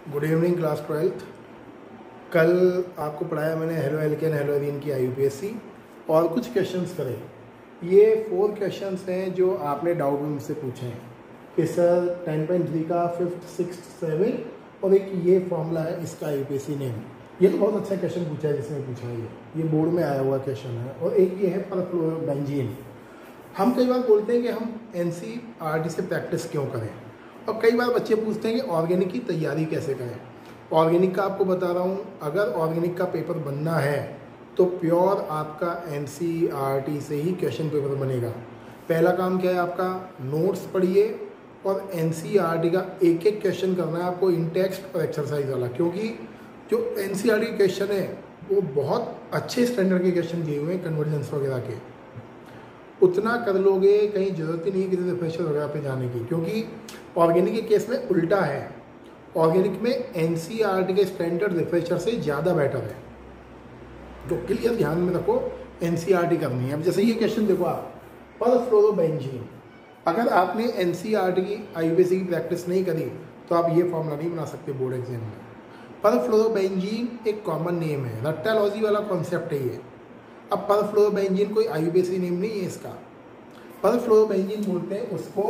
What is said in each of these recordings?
Good evening class 12th। कल आपको पढ़ाया मैंने हेलो एल्केन हेलो एरीन की IUPAC और कुछ क्वेश्चंस करे। ये 4 क्वेश्चंस हैं जो आपने डाउट में मुझसे पूछे हैं कि सर 10.3 का 5th 6th 7th और एक ये फॉर्मूला है इसका IUPAC नेम। ये तो बहुत अच्छा क्वेश्चन पूछा है जिसमें पूछा है ये बोर्ड में आया हुआ क्वेश्चन है। और एक ये है परफ्लोरोबेंजीन। हम कई बार बोलते हैं कि हम NCERT से प्रैक्टिस क्यों करें, और कई बार बच्चे पूछते हैं कि ऑर्गेनिक की तैयारी कैसे करें। ऑर्गेनिक का आपको बता रहा हूँ, अगर ऑर्गेनिक का पेपर बनना है तो प्योर आपका NCERT से ही क्वेश्चन पेपर बनेगा। पहला काम क्या है आपका, नोट्स पढ़िए और NCERT का एक एक क्वेश्चन करना है आपको, इन टेक्स्ट और एक्सरसाइज वाला, क्योंकि जो NCERT क्वेश्चन है वो बहुत अच्छे स्टैंडर्ड के क्वेश्चन दिए हुए हैं कन्वर्जेंस वगैरह के। उतना कर लोगे, कहीं ज़रूरत ही नहीं किसी रिफ्रेशर वगैरह पे जाने की, क्योंकि ऑर्गेनिक के केस में उल्टा है। ऑर्गेनिक में NCERT के स्टैंडर्ड रिफ्रेशर से ज़्यादा बेटर है, तो क्लियर ध्यान में रखो, NCERT करनी है। अब जैसे ये क्वेश्चन देखो आप, परफ्लोरोबेंजीन, अगर आपने NCERT की IUPAC की प्रैक्टिस नहीं करी तो आप ये फॉर्मूला नहीं बना सकते बोर्ड एग्जाम में। परफ्लोरोबेंजीन एक कॉमन नेम है, रट्टालॉजी वाला कॉन्सेप्ट है ये। अब परफ्लोरोबेंजीन कोई IUPAC नेम नहीं है इसका। परफ्लोरोबेंजीन बोलते हैं उसको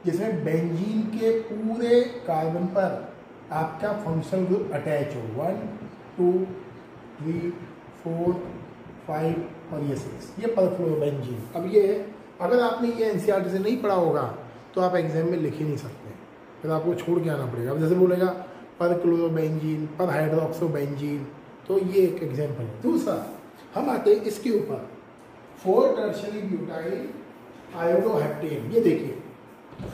जिसमें बेंजीन के पूरे कार्बन पर आपका फंक्शनल ग्रुप अटैच हो, 1 2 3 4 5 और ये 6, ये परफ्लोरोबेंजीन। अब ये अगर आपने ये NCERT से नहीं पढ़ा होगा तो आप एग्जाम में लिख ही नहीं सकते, फिर आपको छोड़ के आना पड़ेगा। अब जैसे बोलेगा परक्लोरोबेंजीन, परहाइड्रोक्सोबेंजीन, तो ये एक एग्जाम्पल है। दूसरा हम आते हैं इसके ऊपर, 4 टर्शरी ब्यूटाइल आयोडोहेप्टेन। ये देखिए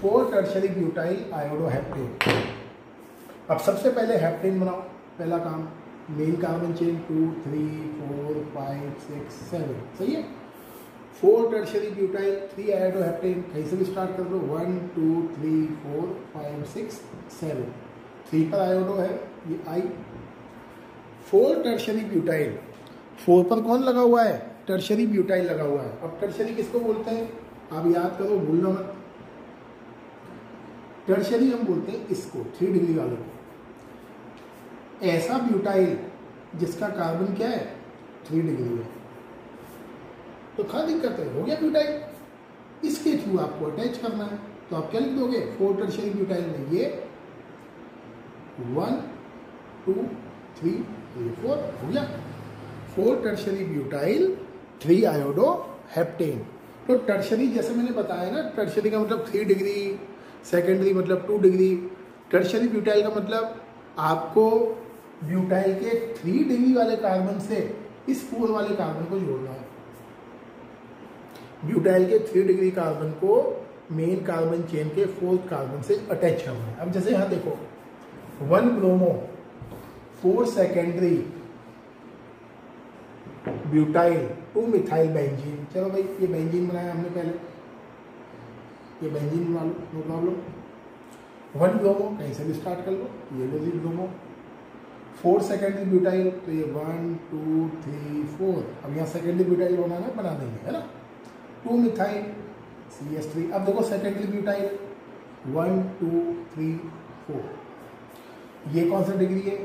4 टर्शरी ब्यूटाइल आयोडोहेप्टेन। अब सबसे पहले हेप्टेन बनाओ, पहला काम, मेन कार्बन चेन 2 3 4 5 6 7, सही है। 4 टर्शरी ब्यूटाइल 3 आयोडोहेप्टेन, कहीं से भी स्टार्ट कर लो, 1 2 3 4 5 6 7, 3 पर आयोडो है ये I। 4 टर्शरी ब्यूटाइल, 4 पर कौन लगा हुआ है, टर्शरी ब्यूटाइल लगा हुआ है। अब टर्शरी किसको बोलते हैं आप याद करो, भूलना मत। टर्शरी हम बोलते हैं इसको 3 डिग्री वाले को, ऐसा ब्यूटाइल जिसका कार्बन क्या है 3 डिग्री है। तो क्या दिक्कत है, हो गया ब्यूटाइल, इसके थ्रू आपको अटैच करना है, तो आप क्या लिख दोगे 4 टर्शरी ब्यूटाइल में ये 1 2 3 4 हो गया 4 टर्शरी ब्यूटाइल 3 आयोडोहेप्टेन। तो टर्शरी जैसे मैंने बताया ना, टर्शरी का मतलब 3 डिग्री, सेकेंडरी मतलब 2 डिग्री। टर्शरी ब्यूटाइल का मतलब आपको ब्यूटाइल के 3 डिग्री वाले कार्बन से इस 4 वाले कार्बन को जोड़ना है। ब्यूटाइल के 3 डिग्री कार्बन को मेन कार्बन चेन के 4th कार्बन से अटैच करना है। अब जैसे यहाँ देखो 1 bromo 4 secondary butyl 2 methyl benzene. चलो भाई ये बेंजीन बनाया हमने पहले, ये बेंजीन बना लो, नो प्रॉब्लम। 1 ब्रोमो कहीं से भी स्टार्ट कर लो, ये लो जी ब्रोमो। 4 सेकेंडरी ब्यूटाइल, तो ये 1 2 3 4, अब यहाँ सेकेंडरी ब्यूटाइल बनाना है, बना देंगे, है ना। 2 मिथाइल CH3। अब देखो सेकेंडरी ब्यूटाइल 1 2 3 4, ये कौन सा डिग्री है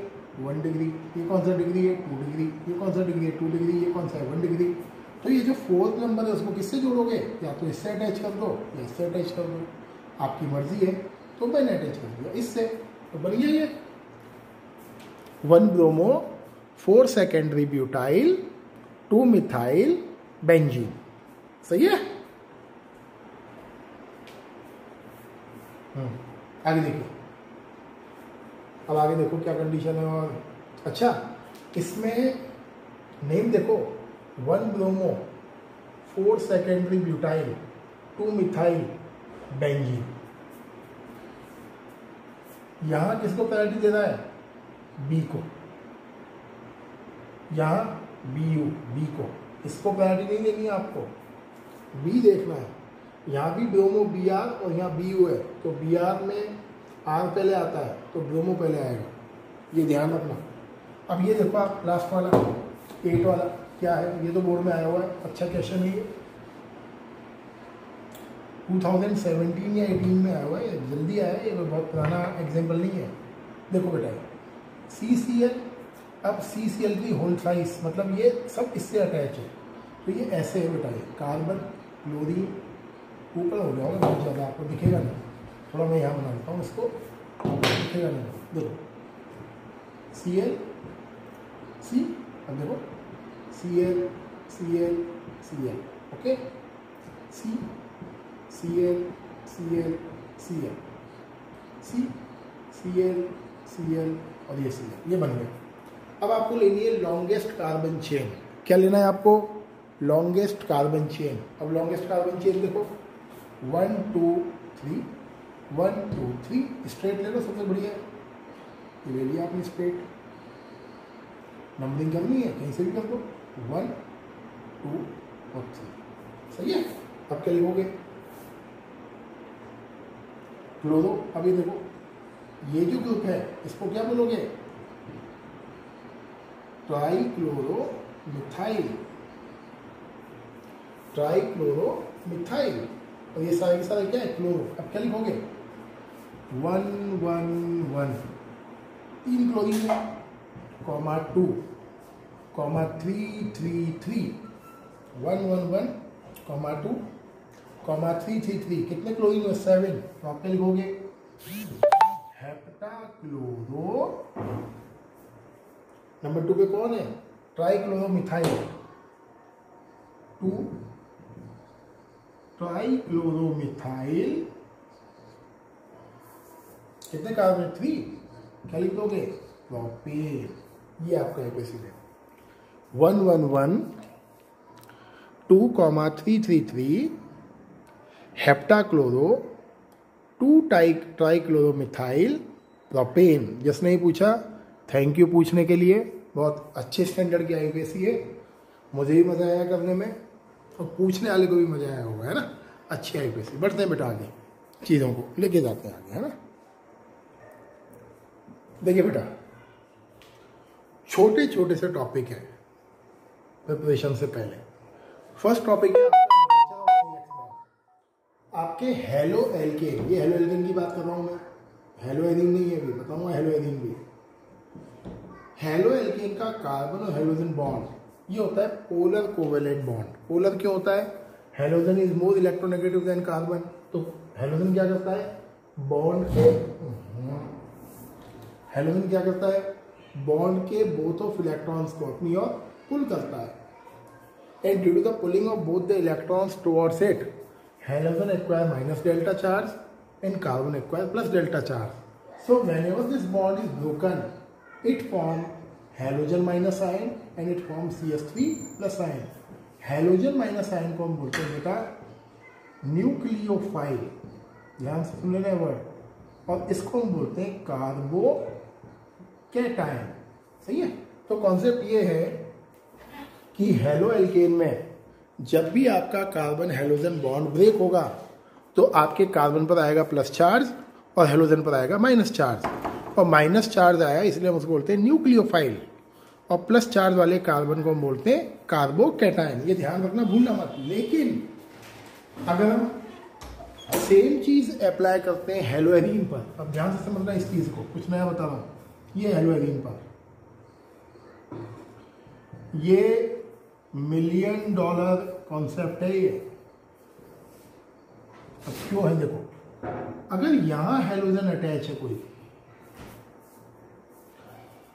1 डिग्री, ये कौन सा डिग्री है 2 डिग्री, ये कौन सा डिग्री है 2 डिग्री, ये कौन सा है 1 डिग्री। तो ये जो 4th नंबर है उसको किससे जोड़ोगे, या तो इससे अटैच कर दो या इससे अटैच कर दो, आपकी मर्जी है। तो मैंने अटैच कर दिया इससे, तो बन गया ये 1 bromo 4 secondary butyl 2 methyl benzene, सही है। आगे देखिए, अब आगे देखो क्या कंडीशन है। और अच्छा, इसमें नेम देखो 1 bromo 4 secondary butyl 2 methyl benzene. यहां किसको प्रायोरिटी देना है, बी को, यहां बी को, इसको प्रायोरिटी नहीं देनी है आपको, बी देखना है। यहाँ भी ब्रोमो Br और यहाँ Bu है, तो Br में R पहले आता है तो ब्रोमो पहले आएगा, ये ध्यान रखना। अब ये देखो आप लास्ट वाला 8 वाला क्या है, ये तो बोर्ड में आया हुआ है, अच्छा क्वेश्चन है ये, 2017 या 18 में आया हुआ है, जल्दी आया है, ये बहुत पुराना एग्जाम्पल नहीं है। देखो बेटा CCl, अब CCl3 होल साइज, मतलब ये सब इससे अटैच है, तो ये ऐसे है बेटा, ये कार्बन क्लोरीन ऊपर हो गया होगा बहुत ज़्यादा, आपको दिखेगा नहीं, थोड़ा मैं यहाँ बना देता हूँ इसको, दिखेगा नहीं, देखो Cl C, अब देखो Cl Cl Cl, okay, C Cl Cl Cl C Cl Cl और ये Cl, ये बन गया। अब आपको लेनी है लॉन्गेस्ट कार्बन चेन। क्या लेना है आपको? Longest carbon chain. अब लॉन्गेस्ट कार्बन चेन देखो 1 2 3 1 2 3 स्ट्रेट ले लो, सबसे बढ़िया ये ले लिया आपने स्ट्रेट, नंबरिंग करनी है कहीं से भी कर दो, 1 2 और 3, सही है। अब क्या लिखोगे? क्लोरो। अब ये देखो ये जो ग्रुप है इसको क्या बोलोगे? ट्राइक्लोरो मिथाइल, ट्राइक्लोरो मिथाइल, और ये सारे के सारे क्या है? क्लोरो। अब क्या लिखोगे? 1 1 1 3 क्लोरीन है, कॉमा 2 कॉमा 3 3 3 1 1 1 कॉमा 2 कॉमा 3 3 3, कितने क्लोरीन है? 7। तो आप क्या लिखोगे? हेप्टाक्लोरो। नंबर 2 पे कौन है? ट्राइक्लोरो मिथाइल, 2 ट्राइक्लोरो मिथाइल, कितने कार्बन? 3। क्या लिख दोगे? प्रोपेन। ये आपका एपिसिड है। 1 1 1 2 कॉमा 3 3 3 हेप्टाक्लोरो 2 ट्राइक्लोरो मिथाइल प्रोपेन। जिसने ही पूछा थैंक यू पूछने के लिए, बहुत अच्छे स्टैंडर्ड की आईपीएससी है, मुझे भी मज़ा आया करने में और पूछने वाले को भी मज़ा आया होगा, है ना। अच्छी आईपीएससी। बढ़ते हैं बेटा आगे, चीज़ों को लेके जाते हैं आगे, है ना। देखिए बेटा छोटे छोटे से टॉपिक है प्रिपरेशन से पहले। फर्स्ट टॉपिक है आपके हेलो एल्केन। ये हेलो एल्केन की बात कर रहा हूँ मैं, हेलो एरीन नहीं है, अभी बताऊंगा हेलो एरीन भी। हेलो एल्केन का कार्बन और हेलोजन बॉन्ड ये होता है पोलर कोवेलेंट बॉन्ड। पोलर क्यों होता है? Halogen is more electronegative than carbon, तो हेलोजन क्या करता है? बॉन्ड के हेलोजन क्या करता है? बॉन्ड के बोथ ऑफ इलेक्ट्रॉन्स को अपनी ओर पुल करता है, and due to the pulling of both the electrons towards it, halogen acquire minus delta charge and carbon acquire plus delta charge. So whenever this bond is broken, it forms halogen minus ion and it forms CH3 plus ion. Halogen minus ion को हम बोलते हैं बेटा nucleophile, ध्यान से सुन लेना word, और इसको हम बोलते हैं कार्बो कैटायन, सही है। तो कॉन्सेप्ट ये है कि हेलो एल्केन में जब भी आपका कार्बन हेलोजन बॉन्ड ब्रेक होगा तो आपके कार्बन पर आएगा प्लस चार्ज और हेलोजन पर आएगा माइनस चार्ज, और माइनस चार्ज आया इसलिए हम उसको बोलते हैं न्यूक्लियोफाइल, और प्लस चार्ज वाले कार्बन को हम बोलते हैं कार्बोकैटायन। ये ध्यान रखना, भूलना मत। लेकिन अगर हम सेम चीज अप्लाई करते हैं हेलोएरीन पर, अब ध्यान से समझना इस चीज को, कुछ नया बता रहा हूं, ये हेलोएरीन पर ये $1 मिलियन कॉन्सेप्ट है ये। अब क्यों है देखो, अगर यहां हेलोजन अटैच है कोई,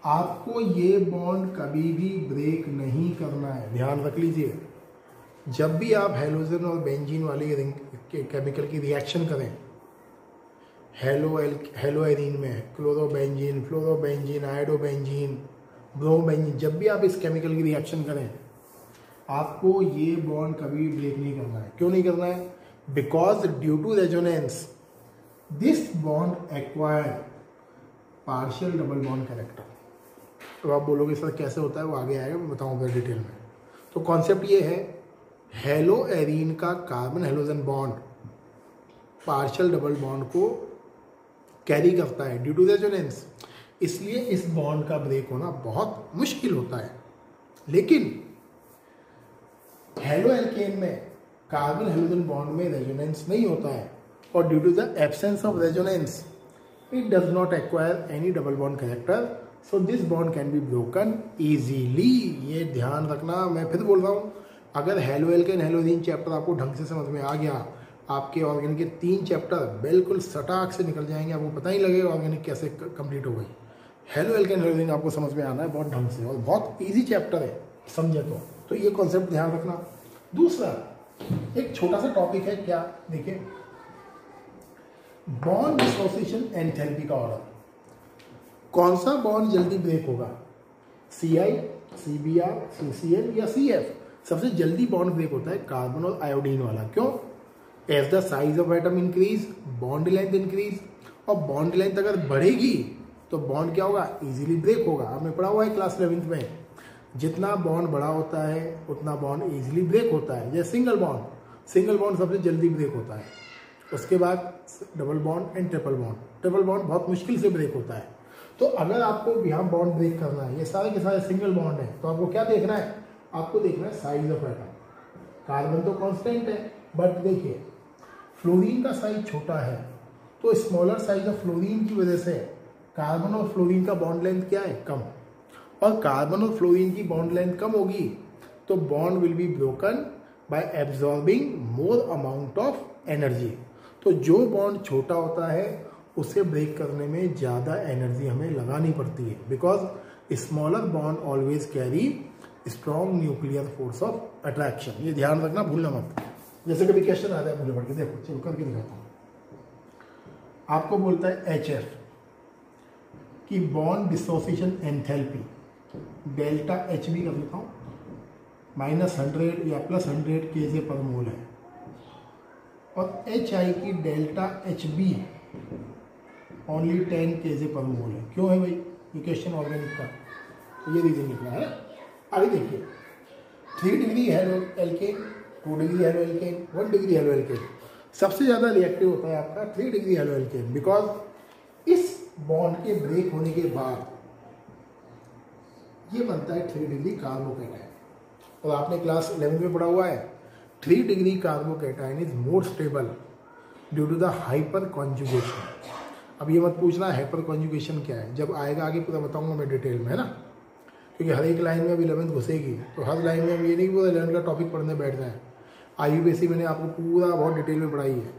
आपको ये बॉन्ड कभी भी ब्रेक नहीं करना है, ध्यान रख लीजिए। जब भी आप हेलोजन और बेंजीन वाली केमिकल की रिएक्शन करें, हेलोएरीन में क्लोरोबेंजीन, फ्लोरोबेंजीन, आयोडोबेंजीन, ब्रोमोबेंजीन, जब भी आप इस केमिकल की रिएक्शन करें आपको ये बॉन्ड कभी ब्रेक नहीं करना है। क्यों नहीं करना है? Because due to resonance this bond acquire partial double bond character. तो आप बोलोगे सर कैसे होता है, वो आगे आएगा, मैं बताऊंगा डिटेल में। तो कॉन्सेप्ट ये है, हेलोएरीन का carbon halogen bond partial double bond को कैरी करता है ड्यू टू रेजोनेंस, इसलिए इस बॉन्ड का ब्रेक होना बहुत मुश्किल होता है। लेकिन हेलो एल्केन में कार्बन हेलोजन बॉन्ड में रेजोनेंस नहीं होता है, और due to the absence of resonance it does not acquire any double bond character, so this bond can be broken easily. ये ध्यान रखना, मैं फिर बोल रहा हूँ, अगर हेलो एल्केन हेलोजीन चैप्टर आपको ढंग से समझ में आ गया, आपके ऑर्गेनिक के 3 चैप्टर बिल्कुल सटाक से निकल जाएंगे, आपको पता ही लगेगा ऑर्गेनिक कैसे कंप्लीट हो गई। हेलो एल्केन हेलोजीन आपको समझ में आना है बहुत ढंग से, और बहुत ईजी चैप्टर है समझे तो ये कॉन्सेप्ट ध्यान रखना। दूसरा एक छोटा सा टॉपिक है, क्या देखिए, बॉन्ड डिसोसिएशन एंथैल्पी का ऑर्डर। कौन सा बॉन्ड जल्दी ब्रेक होगा, CI, CBr, CCl या CF? सबसे जल्दी बॉन्ड ब्रेक होता है कार्बन और आयोडीन वाला। क्यों? As the size of atom increase bond length increase, और बॉन्ड लेंथ अगर बढ़ेगी तो बॉन्ड क्या होगा, इजीली ब्रेक होगा। आपने पढ़ा हुआ है क्लास 11th में, जितना बॉन्ड बड़ा होता है उतना बॉन्ड इजीली ब्रेक होता है। जैसे सिंगल बॉन्ड सबसे जल्दी ब्रेक होता है, उसके बाद double bond and triple bond बहुत मुश्किल से ब्रेक होता है। तो अगर आपको यहाँ बॉन्ड ब्रेक करना है, ये सारे के सारे सिंगल बॉन्ड है, तो आपको क्या देखना है, आपको देखना है साइज ऑफ एटम। कार्बन तो कांस्टेंट है, बट देखिए फ्लोरीन का साइज छोटा है, तो स्मॉलर साइज ऑफ फ्लोरीन की वजह से कार्बन और फ्लोरीन का बॉन्ड लेंथ क्या है, कम। और कार्बन और फ्लोरीन की बॉन्ड लेंथ कम होगी तो bond will be broken by absorbing more amount of energy. तो जो बॉन्ड छोटा होता है उसे ब्रेक करने में ज़्यादा एनर्जी हमें लगानी पड़ती है, because smaller bond always carry strong nuclear force of attraction. ये ध्यान रखना, भूलना मत। जैसे कभी क्वेश्चन आता है, मुझे पढ़ के देखो, चलो करके दिखाता हूँ। आपको बोलता है HF कि bond dissociation enthalpy delta HB का लिखा हूँ -100 या +100 kJ पर मोल है, और HI की डेल्टा HB ओनली 10 kJ पर मोल है। क्यों है भाई, ये क्वेश्चन ऑर्गेनिक का, तो ये रीजन निकला है। आगे देखिए, 3 degree halo alkane, 2 degree halo alkane, 1 degree halo alkane. सबसे ज़्यादा रिएक्टिव होता है आपका 3 डिग्री हेलो एल्केन, बिकॉज इस बॉन्ड के ब्रेक होने के बाद ये बनता है 3 डिग्री कार्बोकैटायन। और आपने क्लास 11 में पढ़ा हुआ है, 3 degree carbocation is more stable due to the hyperconjugation. अब ये मत पूछना हाइपर कॉन्जुगेशन क्या है, जब आएगा आगे पूरा बताऊंगा मैं डिटेल में, है ना, क्योंकि हर एक लाइन में अब 11th घुसेगी, तो हर लाइन में हम ये नहीं कि पूरा 11 का टॉपिक पढ़ने बैठ जाए। IUPAC मैंने आपको पूरा बहुत डिटेल में पढ़ाई है,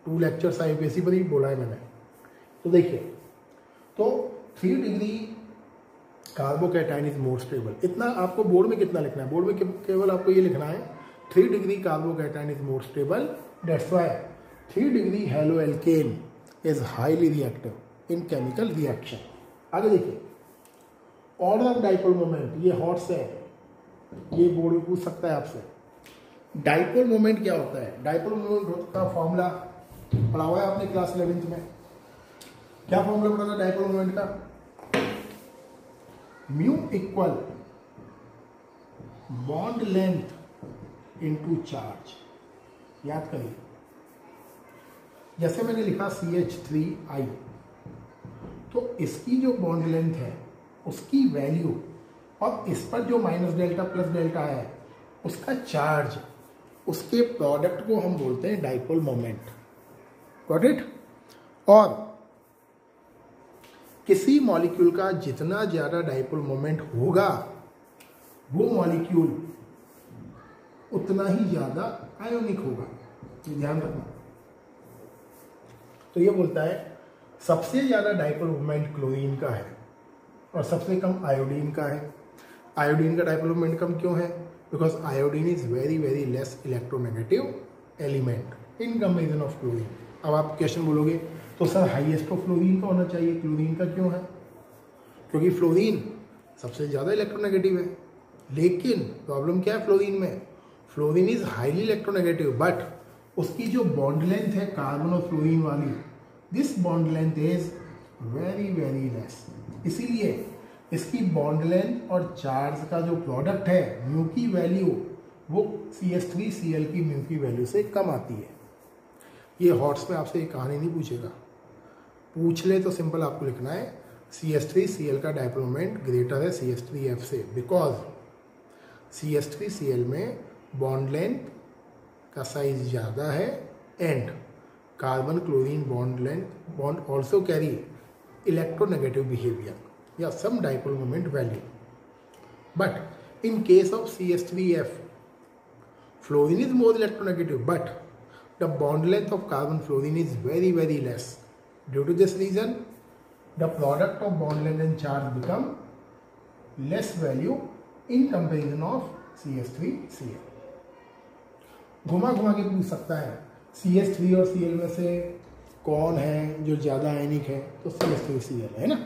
2 लेक्चर्स IUPAC पर ही बोला है मैंने। तो देखिए, तो 3 degree carbocation is more stable. इतना आपको बोर्ड में कितना लिखना है, बोर्ड में केवल आपको ये लिखना है 3 degree carbocation is more stable, that's why 3 degree halo alkane is highly reactive in chemical reaction. आगे देखिए, ऑर्डर ऑफ डाइपोल मोमेंट, ये हॉट से है, ये बोर्ड में पूछ सकता है आपसे। डाइपोल मोमेंट क्या होता है, डाइपोल मोमेंट का फॉर्मूला पढ़ा हुआ है आपने क्लास 11th में। क्या फॉर्मूला पढ़ा था डाइपोल मोमेंट का, mu equal bond length into charge. याद करिए, जैसे मैंने लिखा CH3I, तो इसकी जो बॉन्ड लेंथ है उसकी वैल्यू, और इस पर जो माइनस डेल्टा प्लस डेल्टा है उसका चार्ज, उसके प्रोडक्ट को हम बोलते हैं डाइपोल मोमेंट। Got it? और किसी मॉलिक्यूल का जितना ज़्यादा डाइपोल मोमेंट होगा वो मॉलिक्यूल उतना ही ज़्यादा आयोनिक होगा, ये ध्यान रखना। तो ये बोलता है सबसे ज़्यादा डाइपोल मोमेंट क्लोरीन का है और सबसे कम आयोडीन का है। आयोडीन का डाइपोल मोमेंट कम क्यों है? Because iodine is very very less electronegative element in comparison of chlorine. अब आप क्वेश्चन बोलोगे तो सर हाईएस्ट ऑफ फ्लोरीन का होना चाहिए, क्लोरीन का क्यों है? क्योंकि फ्लोरीन सबसे ज़्यादा इलेक्ट्रोनेगेटिव है। लेकिन प्रॉब्लम क्या है फ्लोरीन में? Fluorine is highly electronegative, but उसकी जो बॉन्ड लेंथ है कार्बन और फ्लोरीन वाली, this bond length is very very less. इसीलिए इसकी बॉन्ड लेंथ और चार्ज का जो प्रोडक्ट है म्यू की वैल्यू, वो CH3Cl की म्यू की वैल्यू से कम आती है। ये हॉट्स में आपसे एक कहानी नहीं पूछेगा, पूछ ले तो सिंपल आपको लिखना है CH3Cl का डाइपोल मोमेंट ग्रेटर है CH3F से, बिकॉज CH3Cl में बॉन्ड लेंथ का साइज ज़्यादा है and carbon chlorine bond length bond also carry electronegative behaviour. या some dipole moment value. But in case of CH3F, fluorine is more electronegative, but the bond length of carbon fluorine is very very less. Due to this reason, the product of bond length and charge become less value in comparison of CH3Cl. घुमा घुमा के पूछ सकता है CH3 और Cl में से कौन है जो ज़्यादा आयनिक है, तो CH3Cl है ना।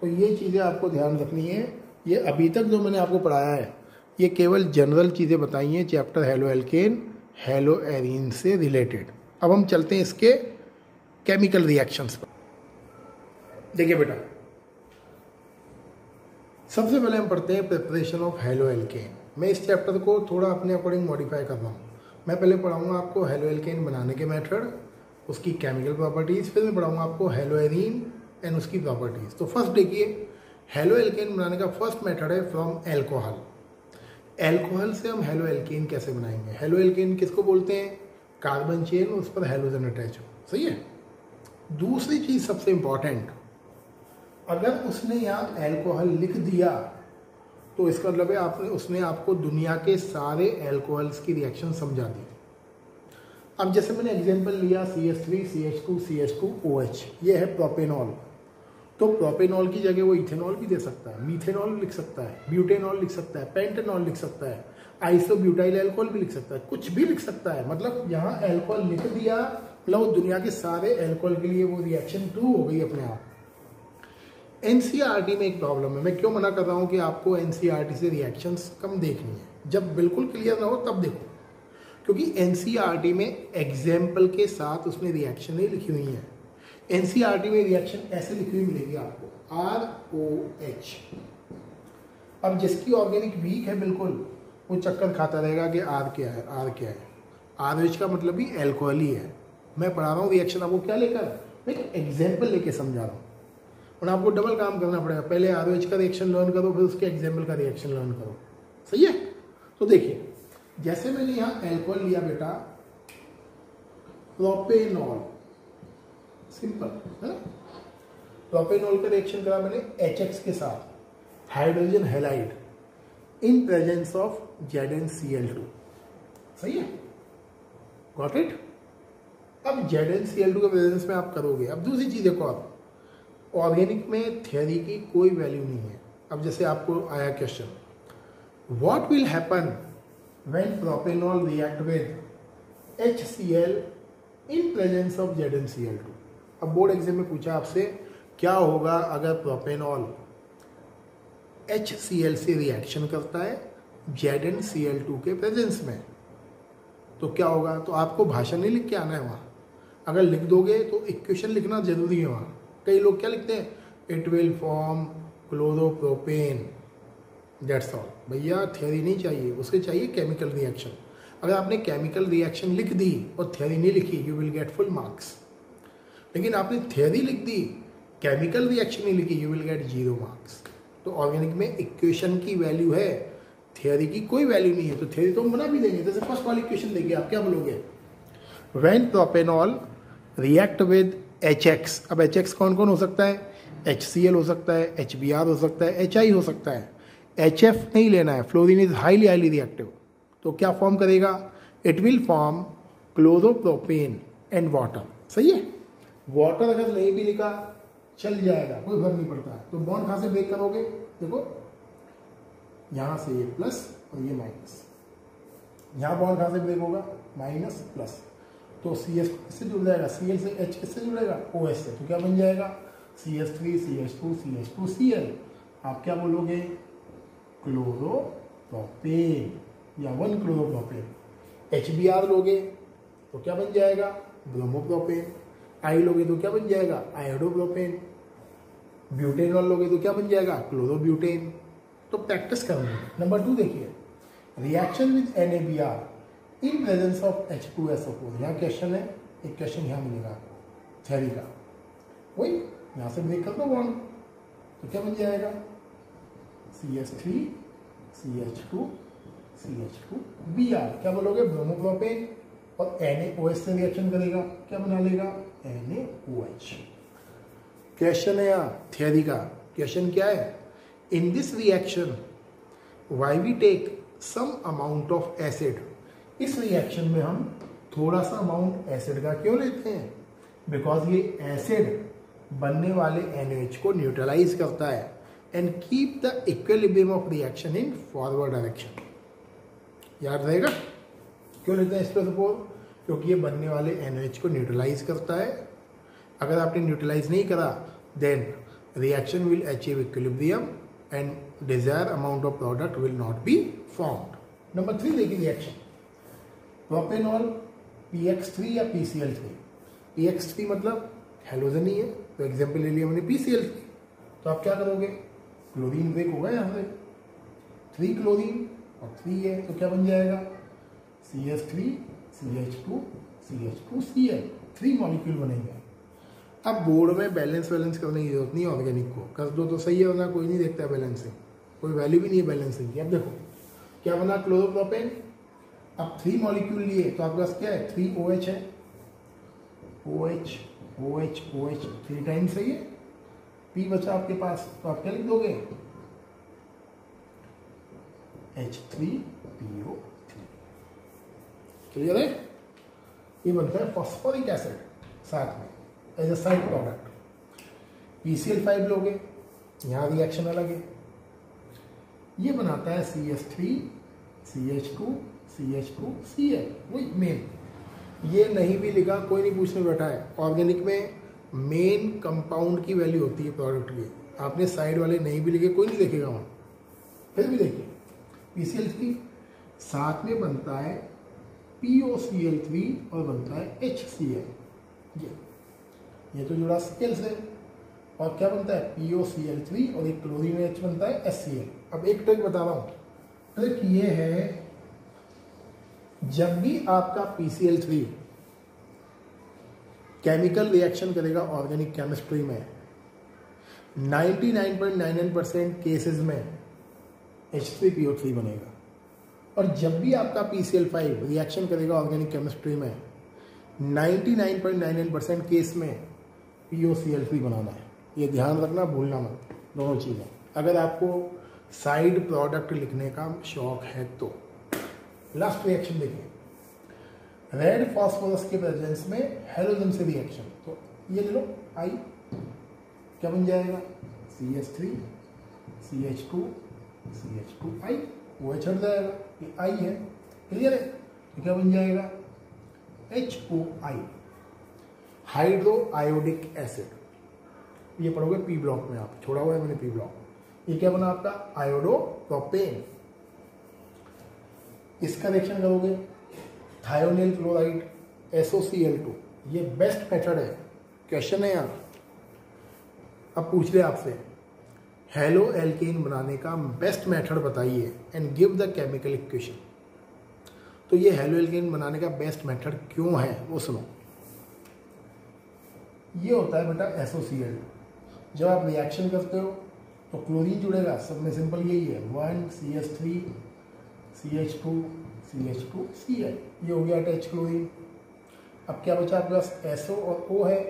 तो ये चीज़ें आपको ध्यान रखनी है। ये अभी तक जो मैंने आपको पढ़ाया है ये केवल जनरल चीज़ें बताई हैं chapter halo alkane hello arene से रिलेटेड। अब हम चलते हैं इसके केमिकल रिएक्शंस पर। देखिए बेटा, सबसे पहले हम पढ़ते हैं प्रिपरेशन ऑफ हेलो एल्केन। मैं इस चैप्टर को थोड़ा अपने अकॉर्डिंग मॉडिफाई कर रहा हूँ। मैं पहले पढ़ाऊँगा आपको हेलो एल्केन बनाने के मेथड, उसकी केमिकल प्रॉपर्टीज़, फिर मैं पढ़ाऊँगा आपको हेलो एरीन एंड उसकी प्रॉपर्टीज़। तो फर्स्ट देखिए, हेलो एल्केन बनाने का फर्स्ट मेथड है फ्रॉम एल्कोहल। एल्कोहल से हम हेलो एल्केन कैसे बनाएंगे? हेलो एल्केन किसको बोलते हैं? कार्बन चेन उस पर हेलोजन अटैच हो, सही है। दूसरी चीज़ सबसे इंपॉर्टेंट, अगर उसने यहाँ एल्कोहल लिख दिया तो इसका मतलब है उसने आपको दुनिया के सारे एल्कोहल्स की रिएक्शन समझा दी। अब जैसे मैंने एग्जांपल लिया CH3 CH2 CH2OH, ये है प्रोपेनॉल। तो प्रोपेनॉल की जगह वो इथेनॉल भी दे सकता है, मीथेनॉल लिख सकता है, ब्यूटेनॉल लिख सकता है, पेंटेनॉल लिख सकता है, आइसोब्यूटाइल अल्कोहल भी लिख सकता है, कुछ भी लिख सकता है। मतलब यहाँ एल्कोहल लिख दिया, मतलब दुनिया के सारे एल्कोहल के लिए वो रिएक्शन ट्रू हो गई अपने आप। NCERT में एक प्रॉब्लम है, मैं क्यों मना कर रहा हूँ कि आपको NCERT से रिएक्शंस कम देखनी है, जब बिल्कुल क्लियर ना हो तब देखो, क्योंकि NCERT में एग्जाम्पल के साथ उसने रिएक्शन ही लिखी हुई है। NCERT में रिएक्शन ऐसे लिखी हुई मिलेगी आपको, ROH। अब जिसकी ऑर्गेनिक वीक है बिल्कुल, वो चक्कर खाता रहेगा कि R क्या है, R क्या है। RH का मतलब भी एल्कोहल ही है। मैं पढ़ा रहा हूँ रिएक्शन आपको क्या लेकर, मैं एक एग्जाम्पल लेके समझा रहा हूँ, और आपको डबल काम करना पड़ेगा। पहले RH का रिएक्शन लर्न करो, फिर उसके एग्जाम्पल का रिएक्शन लर्न करो, सही है। तो देखिए, जैसे मैंने यहाँ एल्कोहल लिया बेटा, प्रोपेनॉल, सिंपल है ना। प्रोपेनॉल का रिएक्शन करा मैंने HX के साथ, hydrogen halide in presence of ZnCl2, सही है, गॉट इट। अब ZnCl2 के प्रेजेंस में आप करोगे। अब दूसरी चीज देखो, आप ऑर्गेनिक में थ्योरी की कोई वैल्यू नहीं है। अब जैसे आपको आया question, what will happen when propanol react with HCl in presence of ZnCl2। अब बोर्ड एग्जाम में पूछा आपसे, क्या होगा अगर प्रोपेनॉल HCl से रिएक्शन करता है ZnCl2 के प्रेजेंस में, तो क्या होगा? तो आपको भाषण नहीं लिख के आना है वहाँ। अगर लिख दोगे तो इक्वेशन लिखना जरूरी है वहाँ। कई लोग क्या लिखते हैं, it will form chloropropane, that's all. भैया थ्योरी नहीं चाहिए, उसके चाहिए केमिकल रिएक्शन। अगर आपने केमिकल रिएक्शन लिख दी और थ्योरी नहीं लिखी, you will get full marks. लेकिन आपने थ्योरी लिख दी, केमिकल रिएक्शन नहीं लिखी, यू विल गेट 0 मार्क्स। तो ऑर्गेनिक में इक्वेशन की वैल्यू है, थ्योरी की कोई वैल्यू नहीं है। तो थ्योरी तो बना भी देंगे। जैसे फर्स्ट वाली इक्वेशन देखिए, आप क्या बोलोगे, when propanol react with HX। अब HX कौन कौन हो सकता है? HCl हो सकता है, HBr हो सकता है, HI हो सकता है। HF नहीं लेना है, फ्लोरीन इज हाईली रिएक्टिव। तो क्या फॉर्म करेगा? It will form chloropropane and water, सही है। वाटर अगर नहीं भी लिखा चल जाएगा, कोई फर्क नहीं पड़ता है। तो बॉन्ड कहाँ से ब्रेक करोगे? देखो यहाँ से ये प्लस और ये माइनस, यहाँ बॉन्ड कहाँ से ब्रेक होगा? Minus plus. तो CH किससे जुड़ जाएगा? Cl से H किससे जुड़ेगा? OH से। तो क्या बन जाएगा? CH3 CH2 CH2Cl। आप क्या बोलोगे? क्लोरोप्रोपेन या 1 क्लोरोप्रोपेन। HBr लोगे तो क्या बन जाएगा? ब्रोमोप्रोपेन। I लोगे तो क्या बन जाएगा? आयोडोप्रोपेन। ब्यूटेनॉल लोगे तो क्या बन जाएगा? क्लोरोब्यूटेन। तो प्रैक्टिस करना है। नंबर 2 देखिए, reaction with NaBr in presence of H2SO4। यहाँ क्वेश्चन है, एक क्वेश्चन यहाँ मिलेगा थ्योरी का, वही यहाँ से ब्रेक कर दो बॉन्ड, तो क्या बन जाएगा? CH3 CH2 CH2Br। क्या बोलोगे? ब्रोमोप्रोपेन। और NaOH से रिएक्शन करेगा, क्या बना लेगा? NaOH। क्वेश्चन है यहाँ थ्योरी का, क्वेश्चन क्या है? In this reaction why we take some amount of acid, इस रिएक्शन में हम थोड़ा सा अमाउंट एसिड का क्यों लेते हैं? बिकॉज ये एसिड बनने वाले NaOH को न्यूट्रलाइज करता है and keep the equilibrium of reaction in forward direction. याद रहेगा क्यों लेते हैं H+O4? क्योंकि ये बनने वाले NaOH को न्यूट्रलाइज करता है। अगर आपने न्यूट्रलाइज नहीं करा then reaction will achieve equilibrium and desire amount of product will not be formed. Number 3 देखिए रिएक्शन, प्रोपेनॉल PX3 या PCl3। PX3 मतलब हेलोजन ही है, तो एग्जाम्पल ले लिया मैंने PCl3, तो आप क्या करोगे, क्लोरीन ब्रेक होगा यहाँ से, 3 क्लोरीन और 3 है, तो क्या बन जाएगा CH3 CH2 CH2 Cl, 3 molecule बनेंगे। अब बोर्ड में बैलेंस करने की जरूरत नहीं है, ऑर्गेनिक को कर दो तो सही है, वरना कोई नहीं देखता है बैलेंसिंग, कोई वैल्यू भी नहीं है बैलेंसिंग की। अब देखो क्या बना क्लोरोप्रोपेन, अब 3 मॉलिक्यूल लिए तो आपके पास क्या है 3 OH है, OH OH OH 3 टाइम्स है ये, P बचा आपके पास, तो आप क्या लिख दोगे H3PO3। क्लियर है? ये बनता है फॉस्फोरिक एसिड साथ में as a side product. PCl5 लोगे, यहाँ रिएक्शन अलग है, ये बनाता है CH3 CH2 CH2 Cl, वही मेन। ये नहीं भी लिखा कोई नहीं पूछने बैठा है, ऑर्गेनिक में मेन कंपाउंड की वैल्यू होती है प्रोडक्ट की, आपने साइड वाले नहीं भी लिखे कोई नहीं देखेगा वहाँ। फिर भी देखिए PCl3 साथ में बनता है POCl3 और बनता है HCl, ये तो जुड़ा Cl से, और क्या बनता है POCl3 और एक क्लोरीन H बनता है HCl। अब एक ट्रिक बता रहा हूँ, ट्रिक ये है, जब भी आपका PCl3 केमिकल रिएक्शन करेगा ऑर्गेनिक केमिस्ट्री में 99.99% केसेस में H3PO3 बनेगा, और जब भी आपका PCl5 रिएक्शन करेगा ऑर्गेनिक केमिस्ट्री में 99.99% केस में POCl3 बनाना है। ये ध्यान रखना, भूलना मत दोनों चीज़ें, अगर आपको साइड प्रोडक्ट लिखने का शौक है तो। लास्ट रिएक्शन देखिए, रेड फॉस्फोरस के प्रेजेंस में हेलोजन से रिएक्शन, तो ये ले लो I, क्या बन जाएगा CH3 CH2 CH2I, वो हट जाएगा, ये I है, क्लियर है? तो क्या बन जाएगा HOI, हाइड्रो आयोडिक एसिड। ये पढ़ोगे P ब्लॉक में, आप छोड़ा हुआ है मैंने P ब्लॉक। ये क्या बना आपका आयोडोप्रोपेन, इसका रिएक्शन करोगे थायोनिल क्लोराइड SOCl2, ये बेस्ट मेथड है। क्वेश्चन है यहाँ, अब पूछ ले आपसे हेलो एल्केन बनाने का बेस्ट मेथड बताइए and give the chemical equation. तो ये हेलो एल्केन बनाने का बेस्ट मेथड क्यों है वो सुनो। ये होता है बेटा SOCl2, जब आप रिएक्शन करते हो तो क्लोरीन जुड़ेगा, सब में सिंपल यही है 1 CH3 CH2 CH2 Cl, ये हो गया अटैच क्लोरीन। अब क्या बचा आपके पास SO और O है,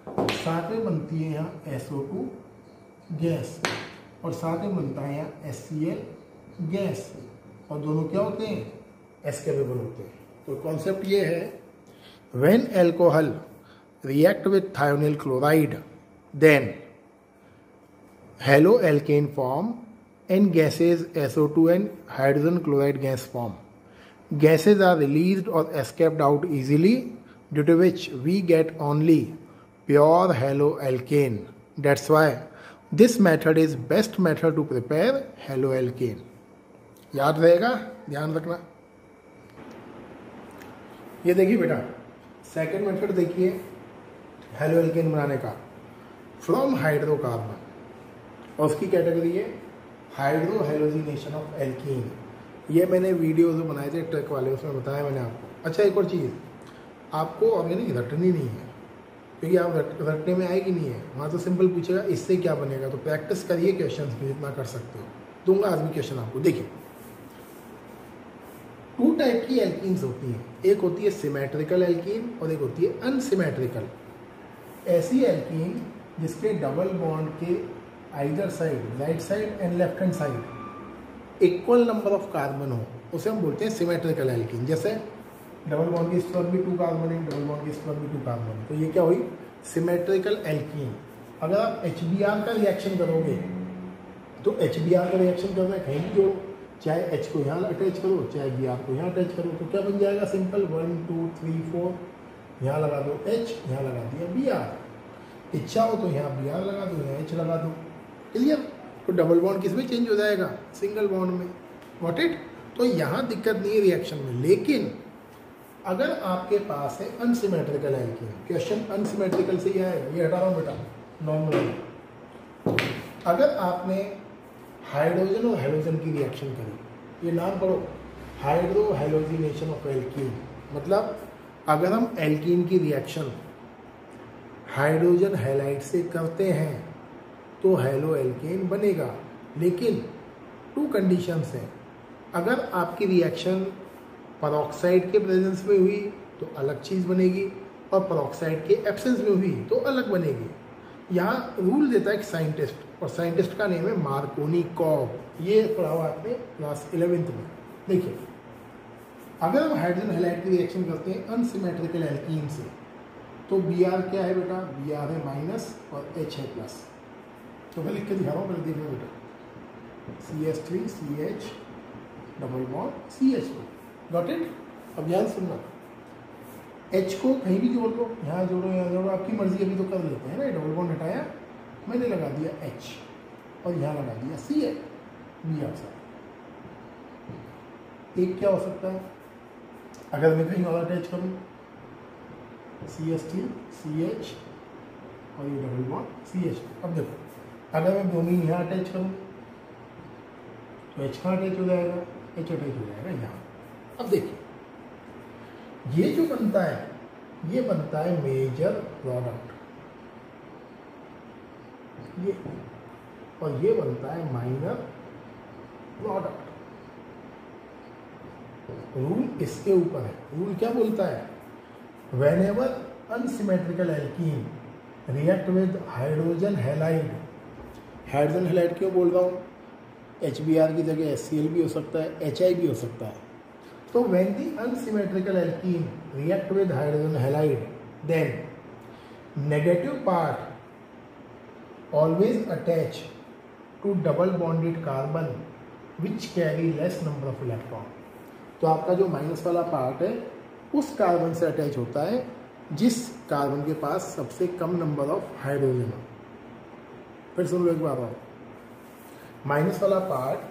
साथ में बनती है यहाँ SO2 गैस और साथ में बनता है यहाँ HCl गैस, और दोनों क्या होते हैं S कैपेबल होते हैं। तो कॉन्सेप्ट ये है, when alcohol react with thionyl chloride, then haloalkane form and gases SO2 and hydrogen chloride gas form. Gases are released or escaped out easily, due to which we get only pure haloalkane. That's why this method is best method to prepare haloalkane. याद रहेगा, ध्यान रखना। ये देखिए बेटा, second method देखिए haloalkane बनाने का, फ्रॉम हाइड्रोकार्बन, और उसकी कैटेगरी है हाइड्रो हेलोजिनेशन ऑफ एल्कीन। ये मैंने वीडियो जो बनाए थे ट्रक वाले, उसमें बताया मैंने आपको। अच्छा एक और चीज़, आपको ऑर्गेनिक रटनी नहीं है, क्योंकि आप रटने में आएगी नहीं है, वहाँ तो सिंपल पूछेगा इससे क्या बनेगा, तो प्रैक्टिस करिए क्वेश्चन भी जितना कर सकते हो। दूंगा आज भी क्वेश्चन आपको। देखिए 2 टाइप की एल्कीन्स होती हैं, एक होती है सिमेट्रिकल एल्कीन और एक होती है अनसिमेट्रिकल। ऐसी एल्कीन जिसके डबल बॉन्ड के either side, right side and left hand side equal number of carbon हो, उसे हम बोलते हैं सिमेट्रिकल एल्कीन। जैसे डबल बॉन्ड की इस तरफ भी 2 कार्बन है, डबल बॉन्ड की इस तरफ भी 2 कार्बन है, तो ये क्या हुई? Symmetrical alkene. अगर आप HBr का रिएक्शन करोगे तो HBr का रिएक्शन करना है कहीं भी जोड़ो, चाहे H को यहाँ अटैच करो, चाहे Br को यहाँ अटैच करो, तो क्या बन जाएगा? सिंपल 1 2 3 4, यहाँ लगा दो H, यहाँ लगा दिया Br। इच्छा हो तो यहाँ Br लगा दो, यहाँ H लगा दो। क्लियर? तो डबल बॉन्ड किस में चेंज हो जाएगा? सिंगल बॉन्ड में। Got it? तो यहाँ दिक्कत नहीं है रिएक्शन में। लेकिन अगर आपके पास है अनसिमेट्रिकल एल्कीन, क्वेश्चन अनसिमेट्रिकल से ही आएगा, ये हटा रहा हूँ बेटा, नॉर्मल। अगर आपने हाइड्रोजन और हेलोजन की रिएक्शन करी, ये नाम पढ़ो, हाइड्रो हेलोजिनेशन ऑफ एल्कीन। मतलब अगर हम एल्कीन की रिएक्शन हाइड्रोजन हैलाइड से करते हैं तो हेलो एल्केन बनेगा, लेकिन 2 कंडीशंस हैं। अगर आपकी रिएक्शन परऑक्साइड के प्रेजेंस में हुई तो अलग चीज़ बनेगी, और परऑक्साइड के एब्सेंस में हुई तो अलग बनेगी। यहाँ रूल देता है एक साइंटिस्ट, और साइंटिस्ट का नेम है मार्कोनिकॉव। ये पढ़ा हुआ आपने क्लास 11th में। देखिए, अगर हम हाइड्रोजन हैलाइड की रिएक्शन करते हैं अनसिमेट्रिकल एल्कीन से, तो Br क्या है बेटा? Br है माइनस और H है प्लस। तो मैं लिख के दिखा रहा हूँ, पहले देख लो बेटा, CH3 CH double bond CH2। Got it? अब ध्यान सुनना, H को कहीं भी जोड़ दो, यहाँ जोड़ो, यहाँ जोड़ो, आपकी मर्जी, अभी तो कर लेते हैं ना। डबल बॉन्ड हटाया, मैंने लगा दिया H और यहाँ लगा दिया CH Br साथ। एक क्या हो सकता है अगर मैं कहीं और अटैच करूँ? CH3 CH और ये डबल बॉन्ड CH2। अब देखो, अगर मैं ब्रोमीन यहाँ अटैच करूँ तो H कहाँ अटैच हो जाएगा? H अटैच हो जाएगा यहाँ। अब देखिए, ये जो बनता है, ये बनता है मेजर प्रोडक्ट, ये, और ये बनता है माइनर प्रोडक्ट। रूल इसके ऊपर है। रूल क्या बोलता है? Whenever unsymmetrical alkene react with hydrogen halide, hydrogen halide क्यों बोल रहा हूँ? HBr की जगह HCl भी हो सकता है, HI भी हो सकता है। तो when the unsymmetrical alkene react with hydrogen halide, then negative part always attach to double bonded carbon which carry less number of electron। तो आपका जो माइनस वाला पार्ट है उस कार्बन से अटैच होता है जिस कार्बन के पास सबसे कम नंबर ऑफ हाइड्रोजन हो। फिर सुन लो एक बार और, माइनस वाला part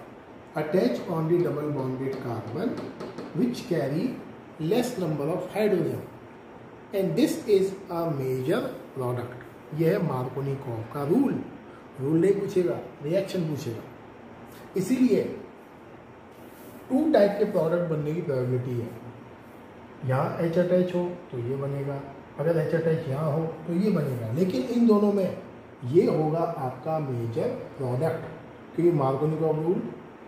attach on the double bonded carbon which carry less number of hydrogen and this is a major product। यह है मार्कोनिकॉव का रूल। रूल नहीं पूछेगा, रिएक्शन पूछेगा। इसीलिए 2 टाइप के प्रोडक्ट बनने की प्रोबेबिलिटी है। यहाँ H अटैच हो तो ये बनेगा, अगर H अटैच यहाँ हो तो ये बनेगा, लेकिन इन दोनों में ये होगा आपका मेजर प्रोडक्ट, क्योंकि मार्कोनिकॉव रूल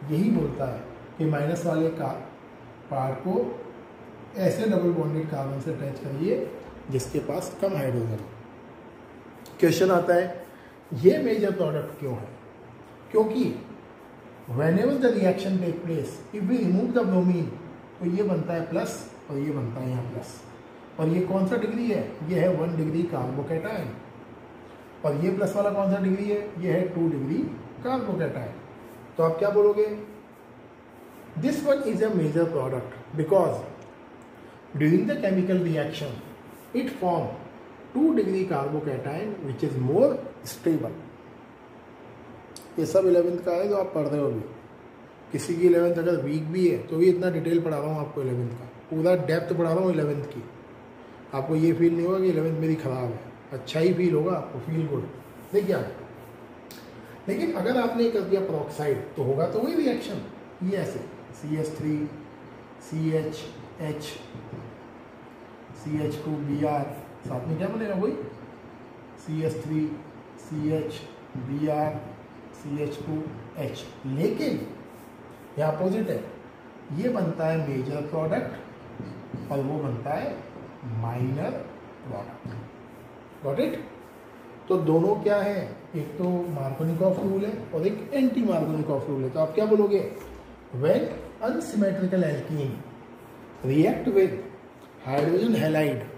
यही बोलता है कि माइनस वाले का पार्ट को ऐसे डबल बॉन्डेड कार्बन से अटैच करिए जिसके पास कम हाइड्रोजन। क्वेश्चन आता है, ये मेजर प्रोडक्ट क्यों है? क्योंकि whenever the reaction take place, if we remove the bromine, तो ये बनता है प्लस और ये बनता है यहाँ प्लस। और ये कौन सा डिग्री है? ये है 1 डिग्री कार्बोकैटायन। और ये प्लस वाला कौन सा डिग्री है? ये है 2 डिग्री कार्बोकैटायन। तो आप क्या बोलोगे? This one is a major product because during the chemical reaction it form 2 degree carbocation which is more stable. ये सब 11th का है जो आप पढ़ रहे हो अभी। किसी की 11th अगर वीक भी है तो भी इतना डिटेल पढ़ा रहा हूँ आपको, 11th का पूरा डेप्थ पढ़ा रहा हूँ 11th की। आपको ये फील नहीं होगा कि 11th मेरी ख़राब है, अच्छा ही फील होगा आपको, फील गुड। देखिए आप, लेकिन अगर आपने कर दिया परऑक्साइड तो होगा तो वही रिएक्शन, ये ऐसे CH3 CH CH2 Br, साथ में क्या बनेगा? वही CH3 CH Br CH2H। लेकिन ये अपोजिट है, ये बनता है मेजर प्रोडक्ट और वो बनता है माइनर प्रोडक्ट। Got it? तो दोनों क्या है, एक तो मार्कोनिकॉफ रूल है और एक एंटी मार्कोनिकॉफ रूल है। तो आप क्या बोलोगे, when unsymmetrical alkene react with hydrogen halide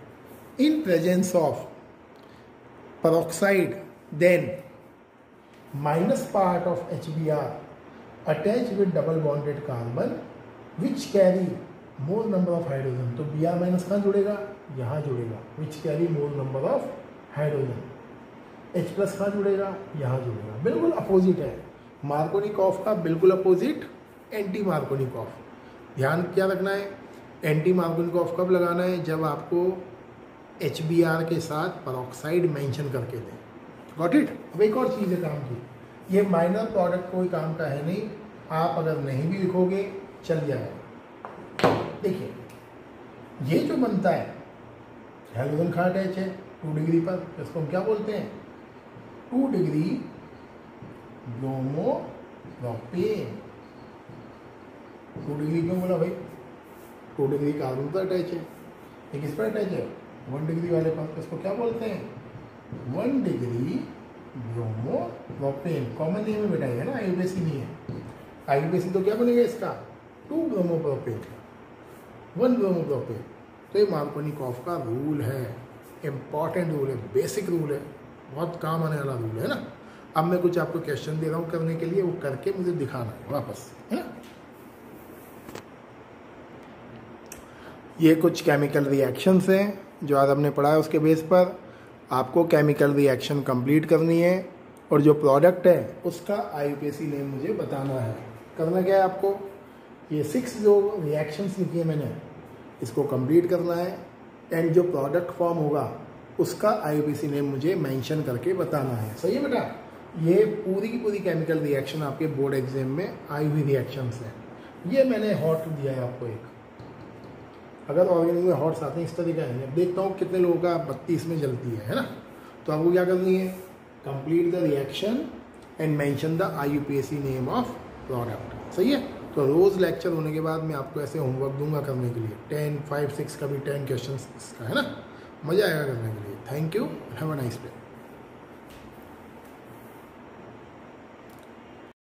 in presence of peroxide, then minus part of HBr attached with double bonded carbon which carry more number of hydrogen। तो Br minus कहाँ जुड़ेगा, यहाँ जुड़ेगा, which carry more number of hydrogen। H plus कहाँ जुड़ेगा, यहाँ जुड़ेगा। बिल्कुल अपोजिट है मार्कोनिकॉफ का, बिल्कुल अपोजिट एंटी मार्कोनिकॉफ। ध्यान क्या रखना है, एंटी मार्कोनिकॉफ कब लगाना है, जब आपको HBr के साथ पेरोक्साइड मेंशन करके दें। Got it. अब एक और चीज़ है काम की, ये माइनर प्रोडक्ट कोई काम का है नहीं, आप अगर नहीं भी लिखोगे चल जाएगा। देखिए ये जो बनता है हाइड्रोजन का अटैच है 2 डिग्री पर, इसको हम क्या बोलते हैं, 2 डिग्री ब्रोमो प्रोपेन। 2 डिग्री क्यों बोला भाई, 2 डिग्री कार्बन पर अटैच है, ये किस पर अटैच है, 1 डिग्री वाले पर। इसको क्या बोलते हैं, 1 degree bromo propane. Common name है बेटा, है ना, आईयूपीएसी नहीं है। आईयूपीएसी तो क्या बनेगा इसका, 2 ब्रोमो प्रोपेन, 1 ब्रोमो प्रोपेन। तो ये मार्कोनिकॉफ का रूल है, इम्पॉर्टेंट रूल है, बेसिक रूल है, बहुत काम आने वाला रूल है ना। अब मैं कुछ आपको क्वेश्चन दे रहा हूँ करने के लिए, वो करके मुझे दिखाना है वापस, है ना। ये कुछ केमिकल रिएक्शंस हैं जो आज हमने पढ़ा है, उसके बेस पर आपको केमिकल रिएक्शन कंप्लीट करनी है और जो प्रोडक्ट है उसका आईयूपीएसी नेम मुझे बताना है। करना क्या है आपको, ये 6 जो रिएक्शंस लिखी है मैंने, इसको कंप्लीट करना है एंड जो प्रोडक्ट फॉर्म होगा उसका आईयूपीएसी नेम मुझे मेंशन करके बताना है। सही है बेटा। ये पूरी की पूरी केमिकल रिएक्शन आपके बोर्ड एग्जाम में आई हुई रिएक्शंस हैं। ये मैंने हॉट दिया है आपको एक, अगर ऑर्गेनिक में हॉट्स आते हैं इस तरीके हैं, देखता हूँ कितने लोगों का 32 में जलती है ना। तो आपको क्या करनी है, complete the reaction and mention the IUPAC name of product. सही है। तो रोज़ लेक्चर होने के बाद मैं आपको ऐसे होमवर्क दूंगा करने के लिए, 10, 5, 6 का भी 10 क्वेश्चन का, है ना। मज़ा आएगा करने के लिए। Thank you, have a nice day.